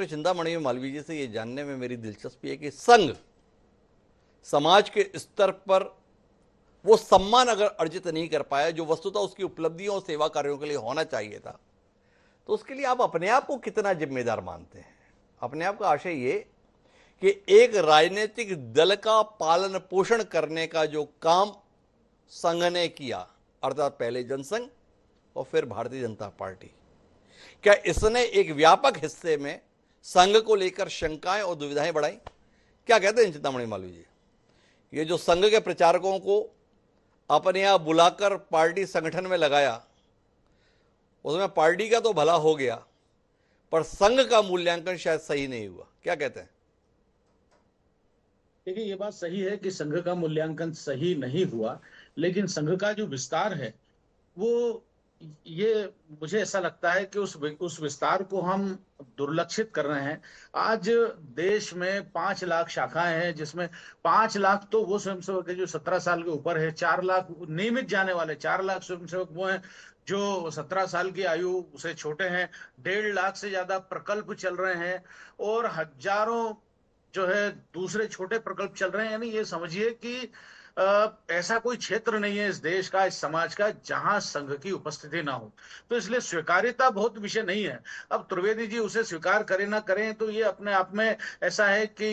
Doctor Chintamani Malviya जी से ये जानने में मेरी दिलचस्पी है कि संघ समाज के स्तर पर वो सम्मान अगर अर्जित नहीं कर पाया जो वस्तुतः उसकी उपलब्धियों और सेवा कार्यों के लिए होना चाहिए था, तो उसके लिए आप अपने आप को कितना जिम्मेदार मानते हैं? अपने आप का आशय ये कि एक राजनीतिक दल का पालन पोषण करने का जो काम संघ ने किया, अर्थात पहले जनसंघ और फिर भारतीय जनता पार्टी, क्या इसने एक व्यापक हिस्से में संघ को लेकर शंकाएं और दुविधाएं बढ़ाई? क्या कहते हैं चिंतामणि मालवीय जी? ये जो संघ के प्रचारकों को अपने आप बुलाकर पार्टी संगठन में लगाया, उसमें पार्टी का तो भला हो गया, पर संघ का मूल्यांकन शायद सही नहीं हुआ। क्या कहते हैं? देखिए, ये बात सही है कि संघ का मूल्यांकन सही नहीं हुआ, लेकिन संघ का जो विस्तार है वो, ये मुझे ऐसा लगता है कि उस विस्तार को हम दुर्लक्षित कर रहे हैं। आज देश में 5 लाख शाखाएं हैं, जिसमें 5 लाख तो वो स्वयंसेवक है जो 17 साल के ऊपर है, 4 लाख नियमित जाने वाले 4 लाख स्वयंसेवक वो हैं जो 17 साल की आयु से छोटे हैं, 1.5 लाख से ज्यादा प्रकल्प चल रहे हैं, और हजारों जो है दूसरे छोटे प्रकल्प चल रहे हैं। यानी ये समझिए कि ऐसा कोई क्षेत्र नहीं है इस देश का, इस समाज का, जहां संघ की उपस्थिति ना हो। तो इसलिए स्वीकार्यता बहुत विषय नहीं है। अब त्रिवेदी जी उसे स्वीकार करें ना करें, तो ये अपने आप में ऐसा है कि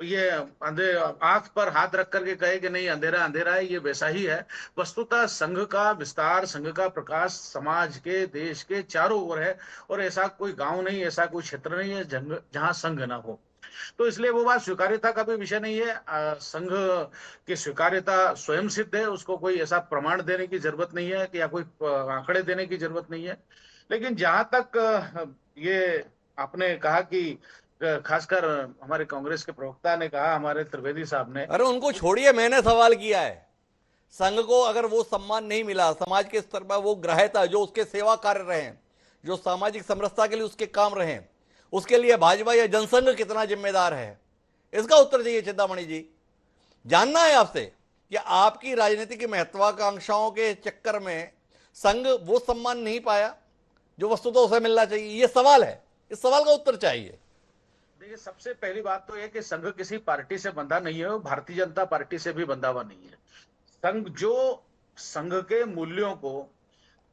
ये आंख पर हाथ रख करके कहे कि नहीं अंधेरा अंधेरा है, ये वैसा ही है। वस्तुतः संघ का विस्तार, संघ का प्रकाश समाज के, देश के चारों ओर है, और ऐसा कोई गांव नहीं, ऐसा कोई क्षेत्र नहीं है जहां संघ ना हो। तो इसलिए वो बात स्वीकार्यता का भी विषय नहीं है। संघ की स्वीकार्यता स्वयं सिद्ध है, उसको कोई ऐसा प्रमाण देने की जरूरत नहीं है कि या कोई आंकड़े देने की जरूरत नहीं है। लेकिन जहां तक ये आपने कहा कि खासकर हमारे कांग्रेस के प्रवक्ता ने कहा, हमारे त्रिवेदी साहब ने, अरे उनको छोड़िए, मैंने सवाल किया है। संघ को अगर वो सम्मान नहीं मिला, समाज के स्तर पर वो ग्राह्यता जो उसके सेवा कार्य रहे, जो सामाजिक समरसता के लिए उसके काम रहे, उसके लिए भाजपा या जनसंघ कितना जिम्मेदार है? इसका उत्तर चाहिए चिंतामणि जी। जानना है आपसे कि आपकी राजनीति की महत्वाकांक्षाओं के चक्कर में संघ वो सम्मान नहीं पाया जो वस्तुतः उसे मिलना चाहिए। ये सवाल है, इस सवाल का उत्तर चाहिए। देखिए, सबसे पहली बात तो यह कि संघ किसी पार्टी से बंधा नहीं है, और भारतीय जनता पार्टी से भी बंधा हुआ नहीं है। संघ जो संघ के मूल्यों को,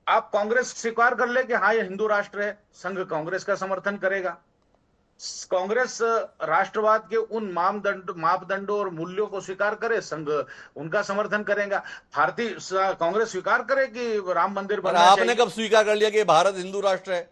आप कांग्रेस स्वीकार कर ले कि हाँ ये हिंदू राष्ट्र है, संघ कांग्रेस का समर्थन करेगा। कांग्रेस राष्ट्रवाद के उन मापदंडों और मूल्यों को स्वीकार करे, संघ उनका समर्थन करेगा। भारतीय कांग्रेस स्वीकार करे कि राम मंदिर और बनना आपने चाहिए। कब स्वीकार कर लिया कि भारत हिंदू राष्ट्र है?